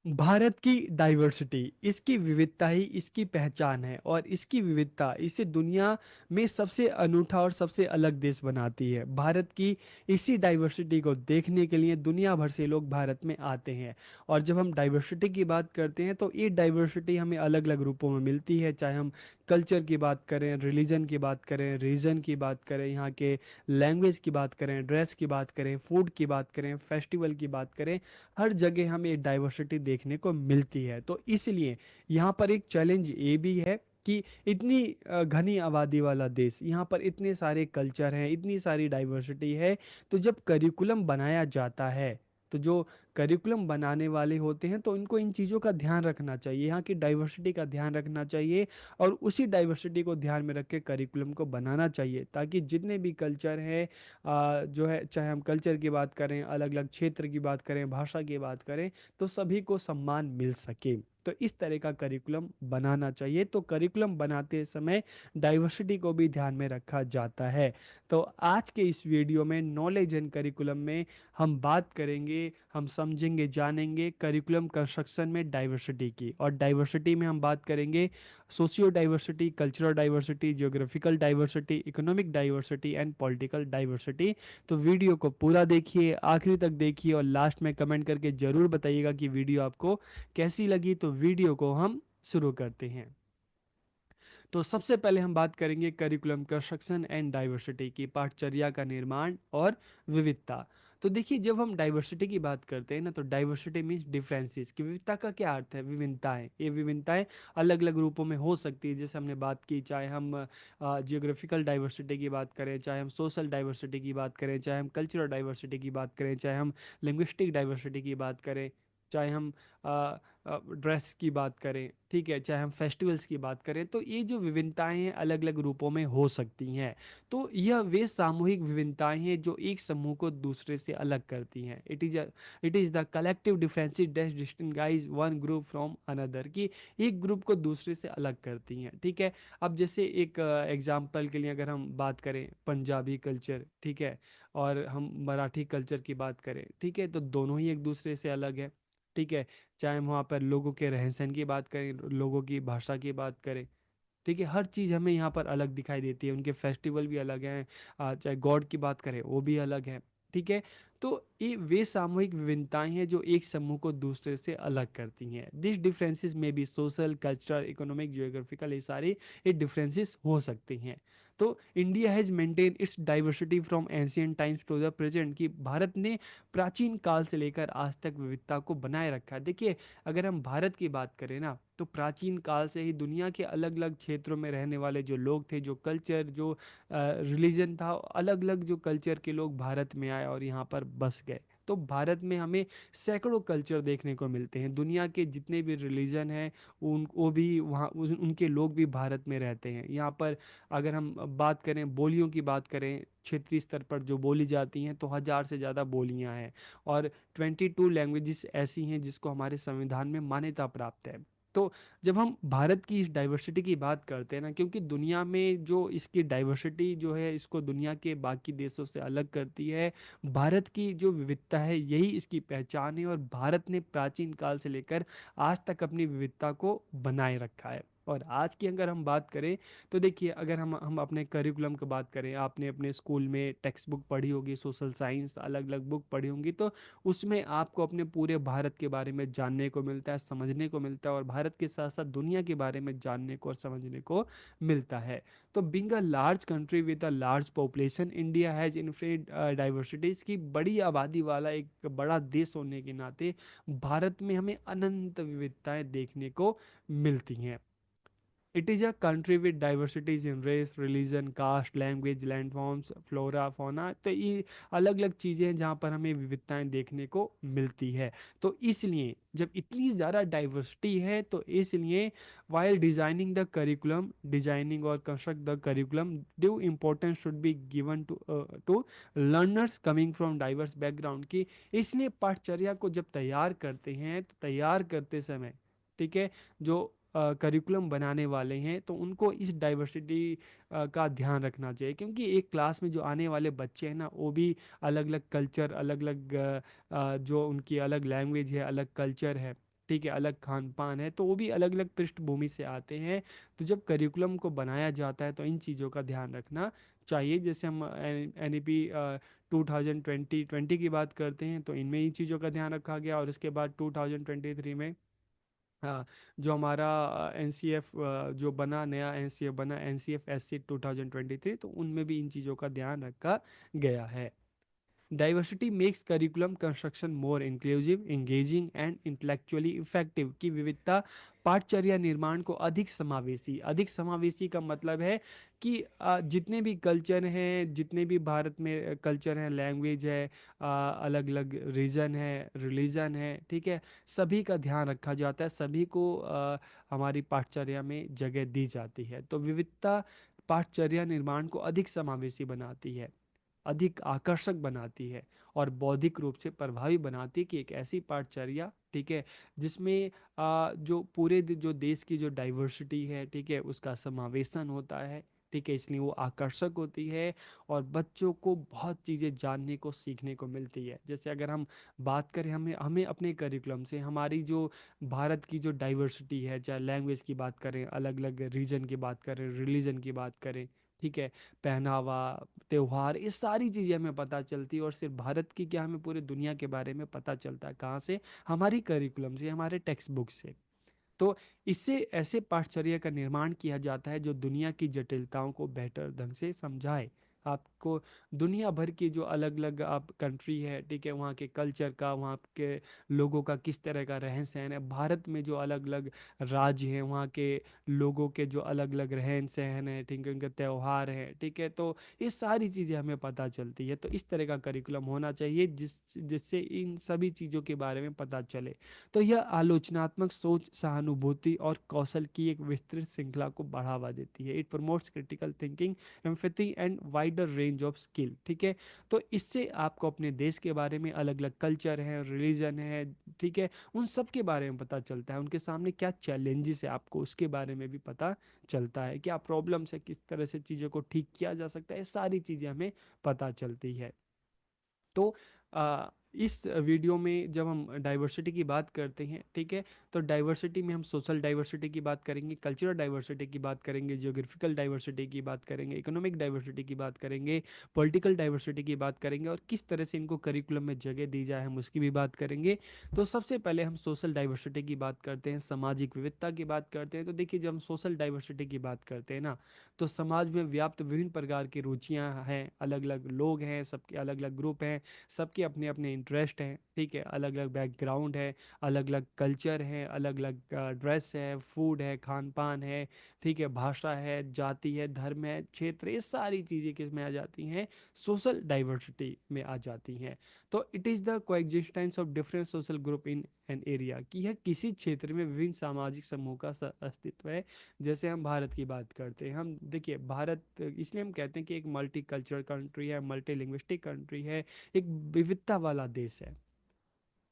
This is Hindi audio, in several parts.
भारत की डाइवर्सिटी, इसकी विविधता ही इसकी पहचान है, और इसकी विविधता इसे दुनिया में सबसे अनूठा और सबसे अलग देश बनाती है। भारत की इसी डाइवर्सिटी को देखने के लिए दुनिया भर से लोग भारत में आते हैं। और जब हम डाइवर्सिटी की बात करते हैं तो ये डाइवर्सिटी हमें अलग अलग रूपों में मिलती है, चाहे हम कल्चर की बात करें, रिलीजन की बात करें, रीजन की बात करें, यहाँ के लैंग्वेज की बात करें, ड्रेस की बात करें, फूड की बात करें, फेस्टिवल की बात करें। हर जगह हमें डाइवर्सिटी देखने को मिलती है। तो इसलिए यहाँ पर एक चैलेंज ये भी है कि इतनी घनी आबादी वाला देश, यहाँ पर इतने सारे कल्चर हैं, इतनी सारी डाइवर्सिटी है। तो जब करिकुलम बनाया जाता है, तो जो करिकुलम बनाने वाले होते हैं तो इनको इन चीज़ों का ध्यान रखना चाहिए, यहाँ की डाइवर्सिटी का ध्यान रखना चाहिए, और उसी डाइवर्सिटी को ध्यान में रख के करिकुलम को बनाना चाहिए, ताकि जितने भी कल्चर हैं, जो है, चाहे हम कल्चर की बात करें, अलग अलग क्षेत्र की बात करें, भाषा की बात करें, तो सभी को सम्मान मिल सके। तो इस तरह का करिकुलम बनाना चाहिए। तो करिकुलम बनाते समय डाइवर्सिटी को भी ध्यान में रखा जाता है। तो आज के इस वीडियो में नॉलेज एंड करिकुलम में हम बात करेंगे, हम समझेंगे, जानेंगे करिकुलम कंस्ट्रक्शन में डाइवर्सिटी की। और डाइवर्सिटी में हम बात करेंगे socio diversity, cultural diversity, geographical diversity, economic diversity and political diversity. तो वीडियो को पूरा देखिए, आखिरी तक देखिए, और लास्ट में कमेंट करके जरूर बताइएगा कि वीडियो आपको कैसी लगी। तो वीडियो को हम शुरू करते हैं। तो सबसे पहले हम बात करेंगे करिकुलम कंस्ट्रक्शन एंड डाइवर्सिटी की, पाठचर्या का निर्माण और विविधता। तो देखिए, जब हम डाइवर्सिटी की बात करते हैं ना, तो डाइवर्सिटी मीन्स डिफरेंसेस की। विविधता का क्या अर्थ है? विभिन्नताएं। ये विभिन्नताएं अलग अलग रूपों में हो सकती है, जैसे हमने बात की, चाहे हम जियोग्राफिकल डाइवर्सिटी की बात करें, चाहे हम सोशल डाइवर्सिटी की बात करें, चाहे हम कल्चरल डाइवर्सिटी की बात करें, चाहे हम लिंग्विस्टिक डाइवर्सिटी की बात करें, चाहे हम ड्रेस की बात करें, ठीक है, चाहे हम फेस्टिवल्स की बात करें। तो ये जो विभिन्नताएं हैं अलग अलग रूपों में हो सकती हैं। तो यह वे सामूहिक विभिन्नताएं हैं जो एक समूह को दूसरे से अलग करती हैं। It is the collective differences that distinguish one group from another, कि एक ग्रुप को दूसरे से अलग करती हैं, ठीक है। अब जैसे एक एग्जाम्पल के लिए अगर हम बात करें पंजाबी कल्चर, ठीक है, और हम मराठी कल्चर की बात करें, ठीक है, तो दोनों ही एक दूसरे से अलग है, ठीक है। चाहे हम वहाँ पर लोगों के रहन सहन की बात करें, लोगों की भाषा की बात करें, ठीक है, हर चीज़ हमें यहाँ पर अलग दिखाई देती है। उनके फेस्टिवल भी अलग हैं, चाहे गॉड की बात करें वो भी अलग है, ठीक है। तो ये वे सामूहिक विभिन्नताएं हैं जो एक समूह को दूसरे से अलग करती हैं। दिस डिफरेंसेस में भी सोशल, कल्चरल, इकोनॉमिक, जियोग्राफिकल, ये डिफरेंसेस हो सकते हैं। तो India has maintain its diversity from ancient times to the present, कि भारत ने प्राचीन काल से लेकर आज तक विविधता को बनाए रखा है। देखिए, अगर हम भारत की बात करें ना, तो प्राचीन काल से ही दुनिया के अलग अलग क्षेत्रों में रहने वाले जो लोग थे, जो कल्चर, जो रिलीजन था, अलग अलग जो कल्चर के लोग भारत में आए और यहाँ पर बस गए। तो भारत में हमें सैकड़ों कल्चर देखने को मिलते हैं। दुनिया के जितने भी रिलीजन हैं, उन वो भी वहाँ उनके लोग भी भारत में रहते हैं। यहाँ पर अगर हम बात करें, बोलियों की बात करें, क्षेत्रीय स्तर पर जो बोली जाती हैं, तो 1000 से ज़्यादा बोलियां हैं, और 22 लैंग्वेजेस ऐसी हैं जिसको हमारे संविधान में मान्यता प्राप्त है। तो जब हम भारत की इस डाइवर्सिटी की बात करते हैं ना, क्योंकि दुनिया में जो इसकी डाइवर्सिटी जो है, इसको दुनिया के बाकी देशों से अलग करती है, भारत की जो विविधता है यही इसकी पहचान है, और भारत ने प्राचीन काल से लेकर आज तक अपनी विविधता को बनाए रखा है। और आज की अगर हम बात करें, तो देखिए, अगर हम अपने करिकुलम की बात करें, आपने अपने स्कूल में टेक्स्ट बुक पढ़ी होगी, सोशल साइंस अलग अलग बुक पढ़ी होंगी, तो उसमें आपको अपने पूरे भारत के बारे में जानने को मिलता है, समझने को मिलता है, और भारत के साथ साथ दुनिया के बारे में जानने को और समझने को मिलता है। तो being a large country with a large population, India has infinite diversities, की बड़ी आबादी वाला एक बड़ा देश होने के नाते भारत में हमें अनंत विविधताएं देखने को मिलती हैं। It is a country with diversities in race, religion, caste, language, landforms, flora, fauna। तो ये अलग अलग चीज़ें हैं जहाँ पर हमें विविधताएं देखने को मिलती है। तो इसलिए जब इतनी ज़्यादा डाइवर्सिटी है, तो इसलिए while designing the curriculum, designing और construct the curriculum, due importance should be given to learners coming from diverse background, की इसलिए पाठचर्या को जब तैयार करते हैं, तो तैयार करते समय, ठीक है, जो करिकुलम बनाने वाले हैं, तो उनको इस डाइवर्सिटी का ध्यान रखना चाहिए, क्योंकि एक क्लास में जो आने वाले बच्चे हैं ना, वो भी अलग अलग कल्चर, अलग अलग जो उनकी अलग लैंग्वेज है, अलग कल्चर है, ठीक है, अलग खान पान है, तो वो भी अलग अलग पृष्ठभूमि से आते हैं। तो जब करिकुलम को बनाया जाता है तो इन चीज़ों का ध्यान रखना चाहिए। जैसे हम एन ई पी 2020 की बात करते हैं तो इनमें इन चीज़ों का ध्यान रखा गया, और उसके बाद 2023 में हाँ, जो हमारा एन सी एफ जो बना, नया एन सी एफ बना, N C F S C 2023, तो उनमें भी इन चीज़ों का ध्यान रखा गया है। Diversity makes curriculum construction more inclusive, engaging and intellectually effective. की विविधता पाठचर्या निर्माण को अधिक समावेशी, अधिक समावेशी का मतलब है कि जितने भी कल्चर हैं, जितने भी भारत में कल्चर हैं, लैंग्वेज है, अलग अलग रीजन है, रिलीजन है, ठीक है, सभी का ध्यान रखा जाता है, सभी को हमारी पाठचर्या में जगह दी जाती है। तो विविधता पाठचर्या निर्माण को अधिक समावेशी बनाती है, अधिक आकर्षक बनाती है, और बौद्धिक रूप से प्रभावी बनाती है कि एक ऐसी पाठचर्या, ठीक है, जिसमें जो जो देश की जो डाइवर्सिटी है, ठीक है, उसका समावेशन होता है, ठीक है, इसलिए वो आकर्षक होती है और बच्चों को बहुत चीज़ें जानने को, सीखने को मिलती है। जैसे अगर हम बात करें, हमें हमें अपने करिकुलम से हमारी जो भारत की जो डाइवर्सिटी है, चाहे लैंग्वेज की बात करें, अलग अलग रीजन की बात करें, रिलीजन की बात करें, ठीक है, पहनावा, त्योहार, ये सारी चीज़ें हमें पता चलती है। और सिर्फ भारत की क्या, हमें पूरे दुनिया के बारे में पता चलता है, कहाँ से? हमारी करिकुलम से, हमारे टेक्स्ट बुक से। तो इससे ऐसे पाठचर्या का निर्माण किया जाता है जो दुनिया की जटिलताओं को बेहतर ढंग से समझाए। आपको दुनिया भर की जो अलग अलग आप कंट्री है, ठीक है, वहाँ के कल्चर का, वहाँ के लोगों का किस तरह का रहन सहन है, भारत में जो अलग अलग राज्य हैं, वहाँ के लोगों के जो अलग अलग रहन सहन है, ठीक है, उनके त्यौहार हैं, ठीक है, तो ये सारी चीज़ें हमें पता चलती है। तो इस तरह का करिकुलम होना चाहिए जिससे इन सभी चीज़ों के बारे में पता चले। तो यह आलोचनात्मक सोच, सहानुभूति और कौशल की एक विस्तृत श्रृंखला को बढ़ावा देती है। It promotes critical thinking, empathy and wider range of skill, ठीक है। तो इससे आपको अपने देश के बारे में, अलग अलग कल्चर है, रिलीजन है, ठीक है, उन सब के बारे में पता चलता है। उनके सामने क्या चैलेंजेस है, आपको उसके बारे में भी पता चलता है। क्या प्रॉब्लम्स है, किस तरह से चीज़ों को ठीक किया जा सकता है, ये सारी चीज़ें हमें पता चलती है। तो इस वीडियो में जब हम डाइवर्सिटी की बात करते हैं, ठीक है, तो डाइवर्सिटी में हम सोशल डाइवर्सिटी की बात करेंगे, कल्चरल डाइवर्सिटी की बात करेंगे, जियोग्राफिकल डाइवर्सिटी की बात करेंगे, इकोनॉमिक डाइवर्सिटी की बात करेंगे, पॉलिटिकल डाइवर्सिटी की बात करेंगे, और किस तरह से इनको करिकुलम में जगह दी जाए, हम उसकी भी बात करेंगे। तो सबसे पहले हम सोशल डाइवर्सिटी की बात करते हैं, सामाजिक विविधता की बात करते हैं। तो देखिए, जब हम सोशल डाइवर्सिटी की बात करते हैं ना, तो समाज में व्याप्त विभिन्न प्रकार की रुचियां हैं, अलग अलग लोग हैं, सबके अलग अलग ग्रुप हैं, सबके अपने अपने इंटरेस्ट हैं, ठीक है, अलग अलग बैकग्राउंड है, अलग अलग कल्चर है, अलग अलग ड्रेस है, फूड है, खान पान है, ठीक है, भाषा है, जाति है, धर्म है, क्षेत्र, ये सारी चीज़ें किस में आ जाती हैं? सोशल डाइवर्सिटी में आ जाती हैं। तो it is the coexistence of different social group in an area, कि यह किसी क्षेत्र में विभिन्न सामाजिक समूह का अस्तित्व है। जैसे हम भारत की बात करते हैं, हम देखिए, भारत इसलिए हम कहते हैं कि एक मल्टी कल्चरल कंट्री है, मल्टी लिंग्विस्टिक कंट्री है, एक विविधता वाला देश है।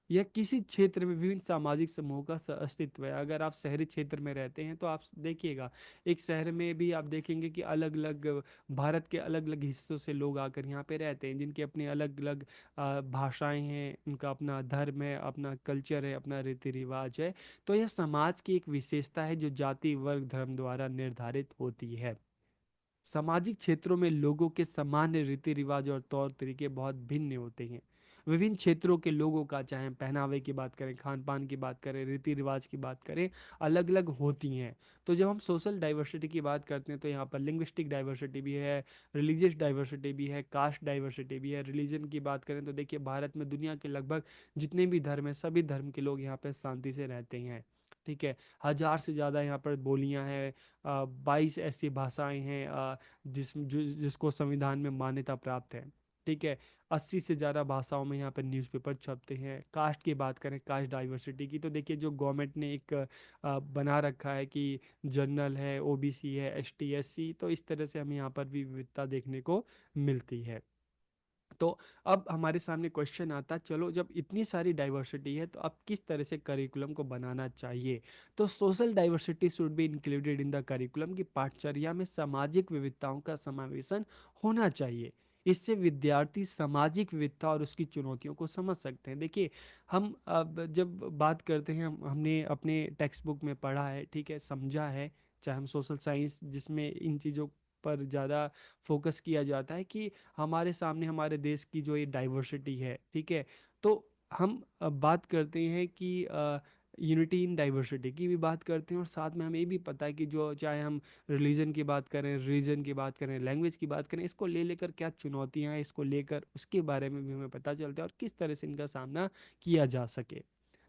यह किसी क्षेत्र में विभिन्न सामाजिक समूह का अस्तित्व है। अगर आप शहरी क्षेत्र में रहते हैं तो आप देखिएगा, एक शहर में भी आप देखेंगे कि अलग अलग भारत के अलग अलग हिस्सों से लोग आकर यहाँ पे रहते हैं, जिनके अपने अलग अलग भाषाएं हैं, उनका अपना धर्म है, अपना कल्चर है, अपना रीति रिवाज है। तो यह समाज की एक विशेषता है जो जाति, वर्ग, धर्म द्वारा निर्धारित होती है। सामाजिक क्षेत्रों में लोगों के सामान्य रीति रिवाज और तौर तरीके बहुत भिन्न होते हैं। विभिन्न क्षेत्रों के लोगों का, चाहे पहनावे की बात करें, खान पान की बात करें, रीति रिवाज की बात करें, अलग अलग होती हैं। तो जब हम सोशल डाइवर्सिटी की बात करते हैं तो यहाँ पर लिंग्विस्टिक डाइवर्सिटी भी है, रिलीजियस डाइवर्सिटी भी है, कास्ट डाइवर्सिटी भी है। रिलीजन की बात करें तो देखिए, भारत में दुनिया के लगभग जितने भी धर्म हैं, सभी धर्म के लोग यहाँ पर शांति से रहते हैं, ठीक है। 1000 से ज़्यादा यहाँ पर बोलियाँ हैं, 22 ऐसी भाषाएं हैं जिसको संविधान में मान्यता प्राप्त है, ठीक है। 80 से ज़्यादा भाषाओं में यहाँ पर न्यूज़पेपर छपते हैं। कास्ट की बात करें, कास्ट डाइवर्सिटी की, तो देखिए, जो गवर्नमेंट ने एक बना रखा है कि जनरल है, ओबीसी है, एसटी एससी, तो इस तरह से हमें यहाँ पर भी विविधता देखने को मिलती है। तो अब हमारे सामने क्वेश्चन आता, चलो जब इतनी सारी डाइवर्सिटी है तो अब किस तरह से करिकुलम को बनाना चाहिए? तो social diversity should be included in the curriculum, की पाठचर्या में सामाजिक विविधताओं का समावेशन होना चाहिए। इससे विद्यार्थी सामाजिक विविधता और उसकी चुनौतियों को समझ सकते हैं। देखिए, हम अब जब बात करते हैं, हमने अपने टेक्स्ट बुक में पढ़ा है, ठीक है, समझा है, चाहे हम सोशल साइंस जिसमें इन चीज़ों पर ज़्यादा फोकस किया जाता है कि हमारे सामने हमारे देश की जो ये डाइवर्सिटी है, ठीक है, तो हम बात करते हैं कि यूनिटी इन डाइवर्सिटी की भी बात करते हैं, और साथ में हमें ये भी पता है कि जो चाहे हम रिलीजन की बात करें, रीजन की बात करें, लैंग्वेज की बात करें, इसको ले लेकर क्या चुनौतियां हैं, इसको लेकर उसके बारे में भी हमें पता चलता है और किस तरह से इनका सामना किया जा सके।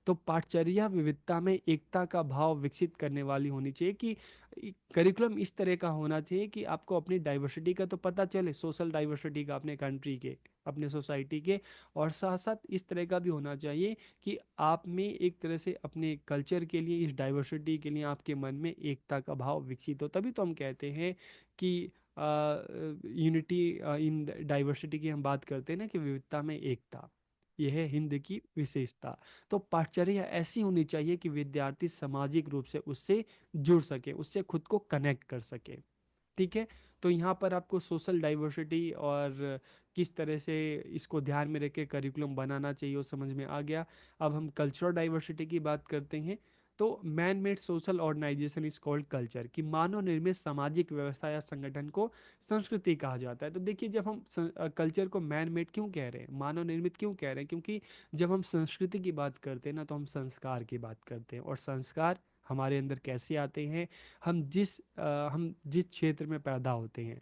तो पाठचर्या विविधता में एकता का भाव विकसित करने वाली होनी चाहिए कि करिकुलम इस तरह का होना चाहिए कि आपको अपनी डाइवर्सिटी का तो पता चले, सोशल डाइवर्सिटी का अपने कंट्री के, अपने सोसाइटी के, और साथ साथ इस तरह का भी होना चाहिए कि आप में एक तरह से अपने कल्चर के लिए, इस डाइवर्सिटी के लिए आपके मन में एकता का भाव विकसित हो। तभी तो हम कहते हैं कि यूनिटी इन डाइवर्सिटी की हम बात करते हैं ना, कि विविधता में एकता, यह है हिंद की विशेषता। तो पाठचर्या ऐसी होनी चाहिए कि विद्यार्थी सामाजिक रूप से उससे जुड़ सके, उससे खुद को कनेक्ट कर सके। ठीक है, तो यहाँ पर आपको सोशल डाइवर्सिटी और किस तरह से इसको ध्यान में रख के करिकुलम बनाना चाहिए वो समझ में आ गया। अब हम कल्चरल डाइवर्सिटी की बात करते हैं। तो man made social organisation is called culture, कि मानव निर्मित सामाजिक व्यवस्था या संगठन को संस्कृति कहा जाता है। तो देखिए, जब हम कल्चर को मैन मेड क्यों कह रहे हैं, मानव निर्मित क्यों कह रहे हैं, क्योंकि जब हम संस्कृति की बात करते हैं ना, तो हम संस्कार की बात करते हैं, और संस्कार हमारे अंदर कैसे आते हैं, हम जिस क्षेत्र में पैदा होते हैं,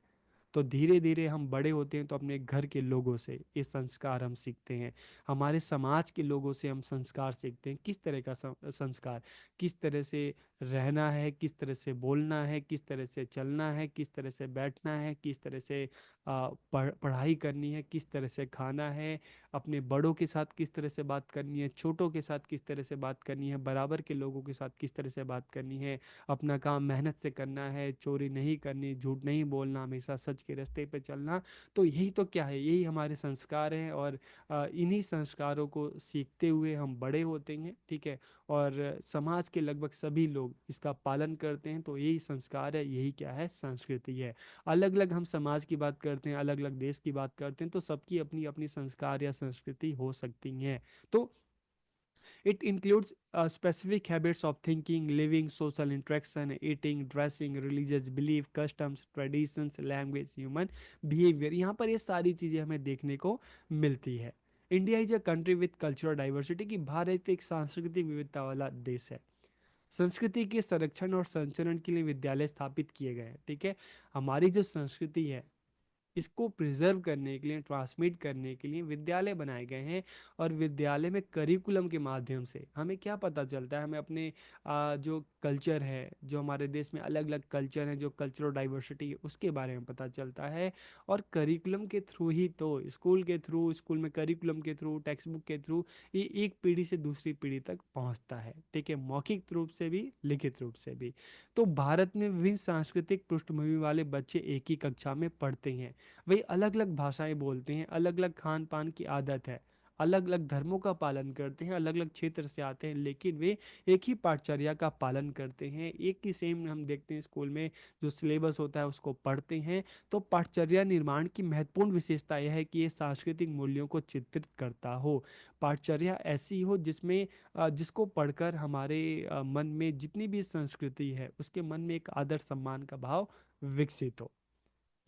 तो धीरे धीरे हम बड़े होते हैं तो अपने घर के लोगों से ये संस्कार हम सीखते हैं, हमारे समाज के लोगों से हम संस्कार सीखते हैं, किस तरह का संस्कार, किस तरह से रहना है, किस तरह से बोलना है, किस तरह से चलना है, किस तरह से बैठना है, किस तरह से पढ़ाई करनी है, किस तरह से खाना है, अपने बड़ों के साथ किस तरह से बात करनी है, छोटों के साथ किस तरह से बात करनी है, बराबर के लोगों के साथ किस तरह से बात करनी है, अपना काम मेहनत से करना है, चोरी नहीं करनी, झूठ नहीं बोलना, हमेशा सच के रास्ते पे चलना। तो यही तो क्या है, यही हमारे संस्कार हैं, और इन्हीं संस्कारों को सीखते हुए हम बड़े होते हैं, ठीक है, और समाज के लगभग सभी लोग इसका पालन करते हैं। तो यही संस्कार है, यही क्या है, संस्कृति है। अलग अलग हम समाज की बात करते हैं, अलग अलग देश की बात करते हैं, तो सबकी अपनी अपनी संस्कार या संस्कृति हो सकती है। तो it includes specific habits of thinking, living, social interaction, eating, dressing, religious belief, customs, traditions, language, human behavior। यहाँ पर ये सारी चीज़ें हमें देखने को मिलती है। India is a country with cultural diversity, की भारत एक सांस्कृतिक विविधता वाला देश है। संस्कृति के संरक्षण और संचरण के लिए विद्यालय स्थापित किए गए हैं, ठीक है। हमारी जो संस्कृति है, इसको प्रिजर्व करने के लिए, ट्रांसमिट करने के लिए विद्यालय बनाए गए हैं। और विद्यालय में करिकुलम के माध्यम से हमें क्या पता चलता है, हमें अपने जो कल्चर है, जो हमारे देश में अलग अलग कल्चर हैं, जो कल्चरल डाइवर्सिटी है, उसके बारे में पता चलता है। और करिकुलम के थ्रू ही तो, स्कूल के थ्रू, स्कूल में करिकुलम के थ्रू, टेक्स्ट बुक के थ्रू, ये एक पीढ़ी से दूसरी पीढ़ी तक पहुंचता है, ठीक है, मौखिक रूप से भी, लिखित रूप से भी। तो भारत में विभिन्न सांस्कृतिक पृष्ठभूमि वाले बच्चे एक ही कक्षा में पढ़ते हैं। वही अलग अलग भाषाएं बोलते हैं, अलग अलग खान पान की आदत है, अलग अलग धर्मों का पालन करते हैं, अलग अलग क्षेत्र से आते हैं, लेकिन वे एक ही पाठचर्या का पालन करते हैं, एक ही सेम हम देखते हैं स्कूल में जो सिलेबस होता है उसको पढ़ते हैं। तो पाठचर्या निर्माण की महत्वपूर्ण विशेषता यह है कि ये सांस्कृतिक मूल्यों को चित्रित करता हो। पाठचर्या ऐसी हो जिसमें जिसको पढ़कर हमारे मन में जितनी भी संस्कृति है, उसके मन में एक आदर सम्मान का भाव विकसित हो।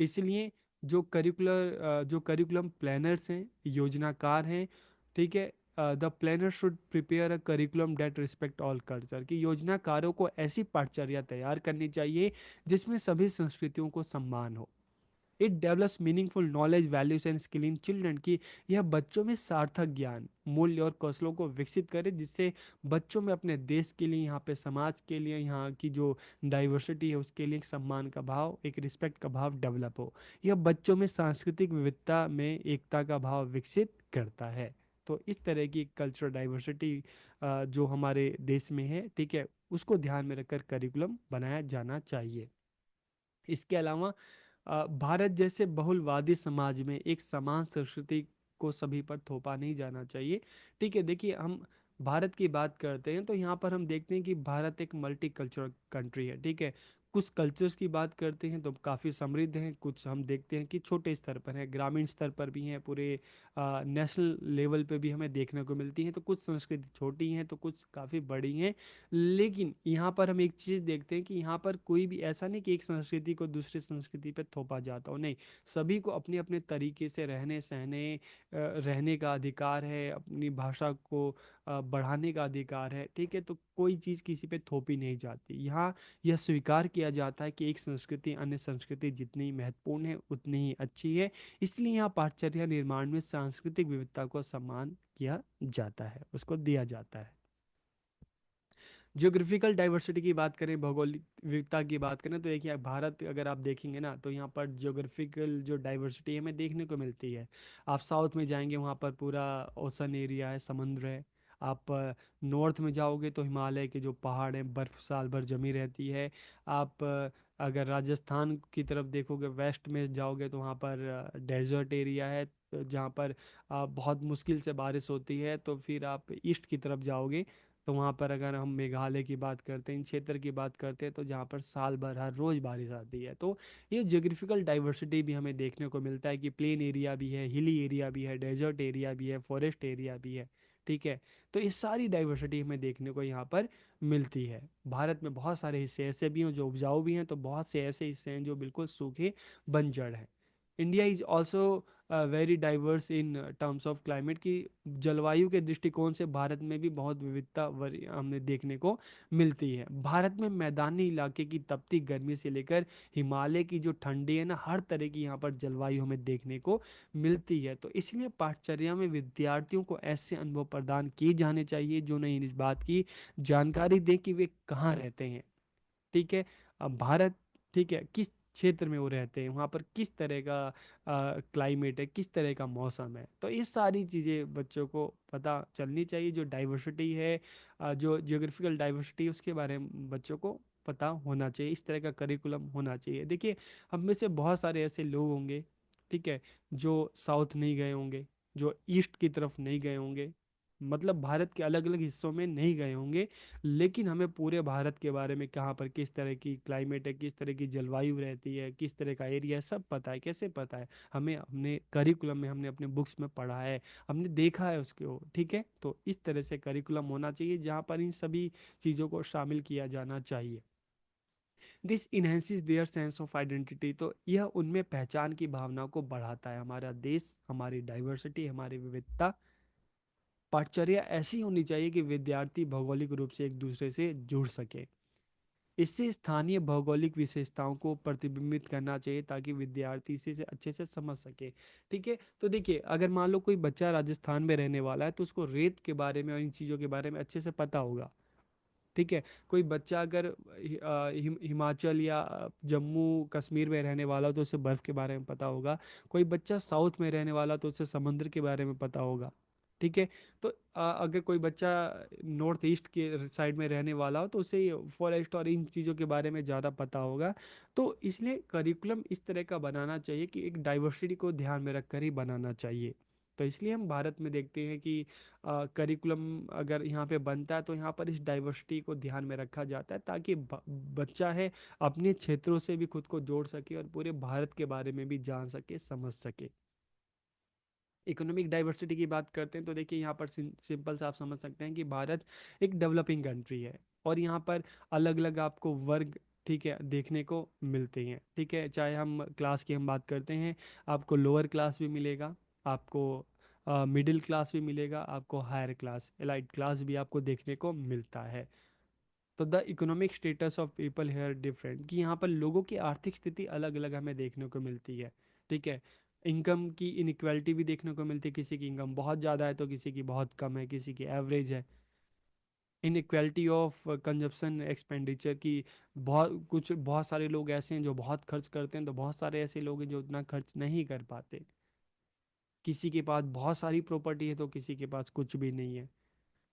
इसलिए जो करिकुलम प्लानर्स हैं, योजनाकार हैं, ठीक है, the planner should prepare a curriculum that respect all culture, की योजनाकारों को ऐसी पाठचर्या तैयार करनी चाहिए जिसमें सभी संस्कृतियों को सम्मान हो। It develops meaningful knowledge, values and skill in children, की यह बच्चों में सार्थक ज्ञान, मूल्य और कौशलों को विकसित करे, जिससे बच्चों में अपने देश के लिए, यहाँ पे समाज के लिए, यहाँ की जो डाइवर्सिटी है उसके लिए एक सम्मान का भाव, एक रिस्पेक्ट का भाव डेवलप हो। यह बच्चों में सांस्कृतिक विविधता में एकता का भाव विकसित करता है। तो इस तरह की कल्चरल डाइवर्सिटी जो हमारे देश में है, ठीक है, उसको ध्यान में रखकर करिकुलम बनाया जाना चाहिए। इसके अलावा भारत जैसे बहुलवादी समाज में एक समान संस्कृति को सभी पर थोपा नहीं जाना चाहिए। ठीक है, देखिए, हम भारत की बात करते हैं तो यहाँ पर हम देखते हैं कि भारत एक मल्टी कल्चरल कंट्री है, ठीक है। कुछ कल्चर्स की बात करते हैं तो काफ़ी समृद्ध हैं, कुछ हम देखते हैं कि छोटे स्तर पर हैं, ग्रामीण स्तर पर भी हैं, पूरे नेशनल लेवल पे भी हमें देखने को मिलती हैं। तो कुछ संस्कृति छोटी हैं तो कुछ काफ़ी बड़ी हैं। लेकिन यहाँ पर हम एक चीज़ देखते हैं कि यहाँ पर कोई भी ऐसा नहीं कि एक संस्कृति को दूसरी संस्कृति पे थोपा जाता हो, नहीं। सभी को अपने अपने तरीके से रहने सहने रहने का अधिकार है, अपनी भाषा को बढ़ाने का अधिकार है, ठीक है। तो कोई चीज़ किसी पे थोपी नहीं जाती यहाँ। यह स्वीकार किया जाता है कि एक संस्कृति अन्य संस्कृति जितनी महत्वपूर्ण है उतनी ही अच्छी है। इसलिए यहाँ पाठचर्या निर्माण में सांस्कृतिक विविधता को सम्मान किया जाता है, उसको दिया जाता है। जियोग्राफिकल डाइवर्सिटी की बात करें, भौगोलिक विविधता की बात करें, तो देखिए भारत अगर आप देखेंगे ना तो यहाँ पर जियोग्राफिकल जो डाइवर्सिटी हमें देखने को मिलती है। आप साउथ में जाएंगे वहाँ पर पूरा ओशन एरिया है, समुद्र है। आप नॉर्थ में जाओगे तो हिमालय के जो पहाड़ हैं, बर्फ साल भर जमी रहती है। आप अगर राजस्थान की तरफ देखोगे, वेस्ट में जाओगे तो वहाँ पर डेजर्ट एरिया है, तो जहाँ पर बहुत मुश्किल से बारिश होती है। तो फिर आप ईस्ट की तरफ जाओगे तो वहाँ पर अगर हम मेघालय की बात करते हैं, इन क्षेत्र की बात करते हैं, तो जहाँ पर साल भर हर रोज़ बारिश आती है। तो ये जोग्राफिकल डाइवर्सिटी भी हमें देखने को मिलता है कि प्लेन एरिया भी है, हिली एरिया भी है, डेजर्ट एरिया भी है, फॉरेस्ट एरिया भी है, ठीक है। तो ये सारी डाइवर्सिटी हमें देखने को यहाँ पर मिलती है। भारत में बहुत सारे हिस्से ऐसे भी हैं जो उपजाऊ भी हैं, तो बहुत से ऐसे हिस्से हैं जो बिल्कुल सूखे बंजर हैं। India is also very diverse in terms of climate, की जलवायु के दृष्टिकोण से भारत में भी बहुत विविधता हमें देखने को मिलती है। भारत में मैदानी इलाके की तपती गर्मी से लेकर हिमालय की जो ठंडी है ना, हर तरह की यहाँ पर जलवायु हमें देखने को मिलती है। तो इसलिए पाठचर्या में विद्यार्थियों को ऐसे अनुभव प्रदान किए जाने चाहिए जो नहीं इस बात की जानकारी दे कि वे कहाँ रहते हैं, ठीक है। अब भारत, ठीक है, किस क्षेत्र में वो रहते हैं, वहाँ पर किस तरह का क्लाइमेट है, किस तरह का मौसम है, तो ये सारी चीज़ें बच्चों को पता चलनी चाहिए। जो डाइवर्सिटी है, जो जियोग्राफिकल डाइवर्सिटी, उसके बारे में बच्चों को पता होना चाहिए। इस तरह का करिकुलम होना चाहिए। देखिए, हम में से बहुत सारे ऐसे लोग होंगे, ठीक है, जो साउथ नहीं गए होंगे, जो ईस्ट की तरफ नहीं गए होंगे, मतलब भारत के अलग अलग हिस्सों में नहीं गए होंगे। लेकिन हमें पूरे भारत के बारे में कहाँ पर किस तरह की क्लाइमेट है, किस तरह की जलवायु रहती है, किस तरह का एरिया है, सब पता है। कैसे पता है? हमें अपने करिकुलम में, हमने अपने बुक्स में पढ़ा है, हमने देखा है उसको, ठीक है। तो इस तरह से करिकुलम होना चाहिए जहाँ पर इन सभी चीज़ों को शामिल किया जाना चाहिए। This enhances their sense of identity, तो यह उनमें पहचान की भावना को बढ़ाता है। हमारा देश, हमारी डाइवर्सिटी, हमारी विविधता। पाठचर्या ऐसी होनी चाहिए कि विद्यार्थी भौगोलिक रूप से एक दूसरे से जुड़ सके। इससे स्थानीय भौगोलिक विशेषताओं को प्रतिबिंबित करना चाहिए ताकि विद्यार्थी इसे अच्छे से समझ सके, ठीक है। तो देखिए, अगर मान लो कोई बच्चा राजस्थान में रहने वाला है तो उसको रेत के बारे में और इन चीज़ों के बारे में अच्छे से पता होगा, ठीक है। कोई बच्चा अगर हिमाचल या जम्मू कश्मीर में रहने वाला हो तो उसे बर्फ़ के बारे में पता होगा। कोई बच्चा साउथ में रहने वाला तो उसे समुद्र के बारे में पता होगा, ठीक है। तो अगर कोई बच्चा नॉर्थ ईस्ट के साइड में रहने वाला हो तो उसे फॉरेस्ट और इन चीज़ों के बारे में ज़्यादा पता होगा। तो इसलिए करिकुलम इस तरह का बनाना चाहिए कि एक डाइवर्सिटी को ध्यान में रखकर ही बनाना चाहिए। तो इसलिए हम भारत में देखते हैं कि करिकुलम अगर यहाँ पे बनता है तो यहाँ पर इस डाइवर्सिटी को ध्यान में रखा जाता है ताकि बच्चा है अपने क्षेत्रों से भी खुद को जोड़ सके और पूरे भारत के बारे में भी जान सके, समझ सके। इकोनॉमिक डाइवर्सिटी की बात करते हैं तो देखिए, यहाँ पर सिंपल से आप समझ सकते हैं कि भारत एक डेवलपिंग कंट्री है और यहाँ पर अलग अलग आपको वर्ग, ठीक है, देखने को मिलते हैं, ठीक है। चाहे हम क्लास की हम बात करते हैं, आपको लोअर क्लास भी मिलेगा, आपको मिडिल क्लास भी मिलेगा, आपको हायर क्लास, एलाइट क्लास भी आपको देखने को मिलता है। तो the economic status of people here different, कि यहाँ पर लोगों की आर्थिक स्थिति अलग अलग हमें देखने को मिलती है, ठीक है। इनकम की इनइक्वालिटी भी देखने को मिलती है, किसी की इनकम बहुत ज़्यादा है तो किसी की बहुत कम है, किसी की एवरेज है। इनइक्वालिटी ऑफ कंजप्शन एक्सपेंडिचर की, बहुत सारे लोग ऐसे हैं जो बहुत खर्च करते हैं, तो बहुत सारे ऐसे लोग हैं जो उतना खर्च नहीं कर पाते। किसी के पास बहुत सारी प्रॉपर्टी है तो किसी के पास कुछ भी नहीं है।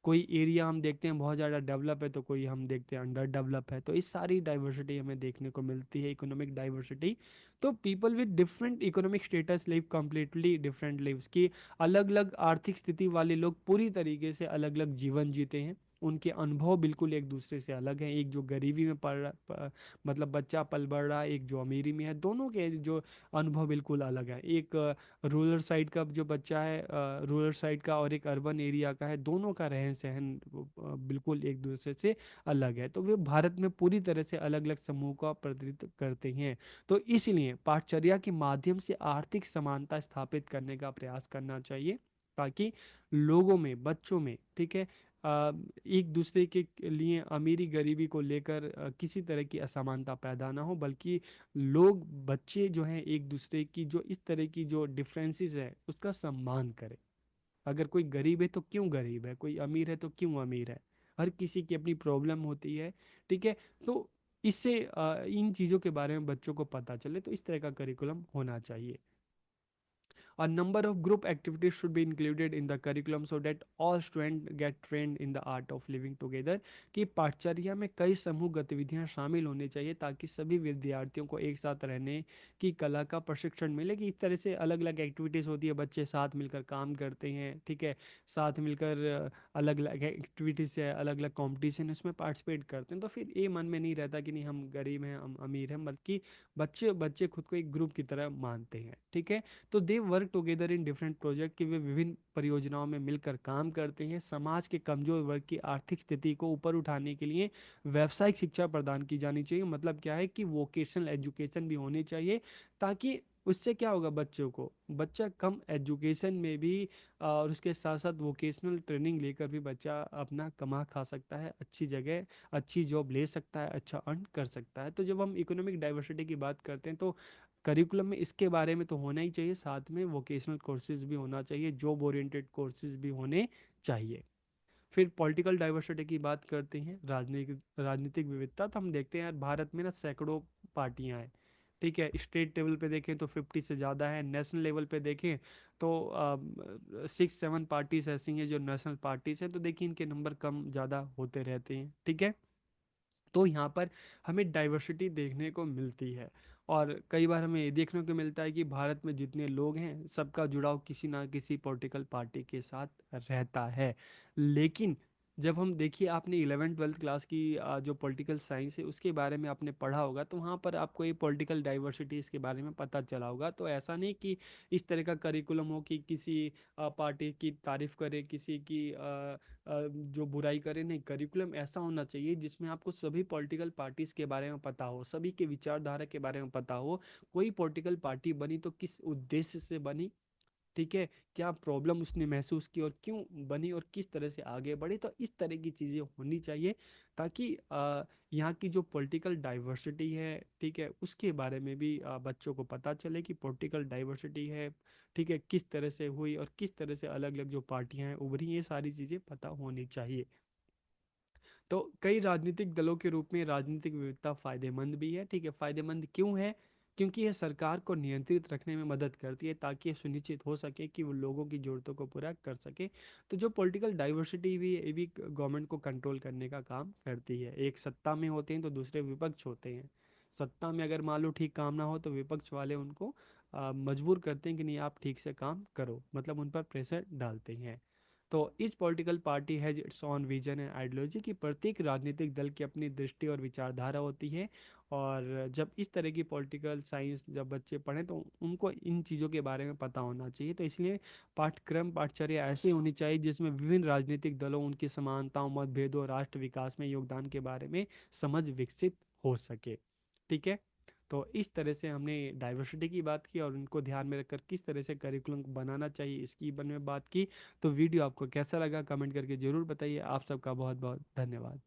कोई एरिया हम देखते हैं बहुत ज़्यादा डेवलप है तो कोई हम देखते हैं अंडर डेवलप है। तो इस सारी डाइवर्सिटी हमें देखने को मिलती है, इकोनॉमिक डाइवर्सिटी। तो people with different economic status live completely different lives, की अलग अलग आर्थिक स्थिति वाले लोग पूरी तरीके से अलग अलग जीवन जीते हैं। उनके अनुभव बिल्कुल एक दूसरे से अलग हैं। एक जो गरीबी में पढ़ रहा मतलब बच्चा पल बढ़ रहा है, एक जो अमीरी में है, दोनों के जो अनुभव बिल्कुल अलग है। एक रूरल साइड का जो बच्चा है, रूरल साइड का, और एक अर्बन एरिया का है, दोनों का रहन सहन बिल्कुल एक दूसरे से अलग है। तो वे भारत में पूरी तरह से अलग अलग समूह का प्रतिनिधित्व करते हैं। तो इसलिए पाठचर्या के माध्यम से आर्थिक समानता स्थापित करने का प्रयास करना चाहिए, ताकि लोगों में, बच्चों में, ठीक है, एक दूसरे के लिए अमीरी गरीबी को लेकर किसी तरह की असमानता पैदा ना हो, बल्कि लोग, बच्चे जो हैं, एक दूसरे की जो इस तरह की जो डिफरेंसेस है उसका सम्मान करें। अगर कोई गरीब है तो क्यों गरीब है, कोई अमीर है तो क्यों अमीर है, हर किसी की अपनी प्रॉब्लम होती है, ठीक है। तो इससे इन चीज़ों के बारे में बच्चों को पता चले, तो इस तरह का करिकुलम होना चाहिए। A number of group activities should be included in the curriculum so that all students get trained in the art of living together। कि पाठचर्या में कई समूह गतिविधियां शामिल होनी चाहिए, ताकि सभी विद्यार्थियों को एक साथ रहने की कला का प्रशिक्षण मिले। कि इस तरह से अलग अलग एक्टिविटीज़ होती है, बच्चे साथ मिलकर काम करते हैं, ठीक है, साथ मिलकर अलग अलग एक्टिविटीज़ है, अलग अलग कॉम्पिटिशन है, उसमें पार्टिसिपेट करते हैं। तो फिर ये मन में नहीं रहता कि नहीं हम गरीब हैं, हम अमीर हैं, बल्कि बच्चे बच्चे खुद को एक ग्रुप की तरह मानते हैं, ठीक है। तो they work together in different project, कि वे विभिन्न परियोजनाओं में मिलकर काम करते हैं। समाज के कमजोर वर्ग की आर्थिक स्थिति को ऊपर उठाने के लिए व्यावसायिक शिक्षा प्रदान की जानी चाहिए। मतलब क्या है कि वोकेशनल एजुकेशन भी होनी चाहिए, ताकि उससे क्या होगा, बच्चों को, बच्चा कम एजुकेशन में भी और उसके साथ साथ वोकेशनल ट्रेनिंग लेकर भी बच्चा अपना कमा खा सकता है, अच्छी जगह अच्छी जॉब ले सकता है, अच्छा अर्न कर सकता है। तो जब हम इकोनॉमिक डाइवर्सिटी की बात करते हैं, तो करिकुलम में इसके बारे में तो होना ही चाहिए, साथ में वोकेशनल कोर्सेज भी होना चाहिए, जॉब ओरिएंटेड कोर्सेज भी होने चाहिए। फिर पॉलिटिकल डाइवर्सिटी की बात करते हैं, राजनीतिक राजनीतिक विविधता। तो हम देखते हैं यार, भारत में ना सैकड़ों पार्टियां हैं, ठीक है। स्टेट लेवल पे देखें तो 50 से ज़्यादा है, नेशनल लेवल पे देखें तो 6-7 पार्टीज ऐसी हैं जो नेशनल पार्टीज हैं। तो देखिए इनके नंबर कम ज़्यादा होते रहते हैं, ठीक है। तो यहाँ पर हमें डाइवर्सिटी देखने को मिलती है, और कई बार हमें ये देखने को मिलता है कि भारत में जितने लोग हैं, सबका जुड़ाव किसी ना किसी पॉलिटिकल पार्टी के साथ रहता है। लेकिन जब हम देखिए, आपने 11वीं 12वीं क्लास की जो पॉलिटिकल साइंस है उसके बारे में आपने पढ़ा होगा, तो वहाँ पर आपको ये पॉलिटिकल डाइवर्सिटी इसके बारे में पता चला होगा। तो ऐसा नहीं कि इस तरह का करिकुलम हो कि किसी पार्टी की तारीफ करे, किसी की जो बुराई करे, नहीं। करिकुलम ऐसा होना चाहिए जिसमें आपको सभी पॉलिटिकल पार्टीज के बारे में पता हो, सभी के विचारधारा के बारे में पता हो। कोई पॉलिटिकल पार्टी बनी तो किस उद्देश्य से बनी, ठीक है, क्या प्रॉब्लम उसने महसूस की और क्यों बनी और किस तरह से आगे बढ़ी। तो इस तरह की चीज़ें होनी चाहिए, ताकि यहाँ की जो पॉलिटिकल डाइवर्सिटी है, ठीक है, उसके बारे में भी बच्चों को पता चले कि पॉलिटिकल डाइवर्सिटी है, ठीक है, किस तरह से हुई और किस तरह से अलग अलग जो पार्टियां हैं उभरी, ये सारी चीज़ें पता होनी चाहिए। तो कई राजनीतिक दलों के रूप में राजनीतिक विविधता फायदेमंद भी है, ठीक है। फायदेमंद क्यों है? क्योंकि यह सरकार को नियंत्रित रखने में मदद करती है, ताकि यह सुनिश्चित हो सके कि वो लोगों की जरूरतों को पूरा कर सके। तो जो पॉलिटिकल डाइवर्सिटी भी, ये भी गवर्नमेंट को कंट्रोल करने का काम करती है। एक सत्ता में होते हैं तो दूसरे विपक्ष होते हैं। सत्ता में अगर मान लो ठीक काम ना हो, तो विपक्ष वाले उनको मजबूर करते हैं कि नहीं आप ठीक से काम करो, मतलब उन पर प्रेशर डालते हैं। तो इस political party has its on vision and ideology, की प्रत्येक राजनीतिक दल की अपनी दृष्टि और विचारधारा होती है। और जब इस तरह की पॉलिटिकल साइंस जब बच्चे पढ़ें, तो उनको इन चीज़ों के बारे में पता होना चाहिए। तो इसलिए पाठ्यक्रम पाठचर्या ऐसी होनी चाहिए जिसमें विभिन्न राजनीतिक दलों, उनकी समानताओं, मतभेदों और राष्ट्र विकास में योगदान के बारे में समझ विकसित हो सके, ठीक है। तो इस तरह से हमने डाइवर्सिटी की बात की, और उनको ध्यान में रखकर किस तरह से करिकुलम बनाना चाहिए इसकी बारे में बात की। तो वीडियो आपको कैसा लगा कमेंट करके ज़रूर बताइए। आप सबका बहुत बहुत धन्यवाद।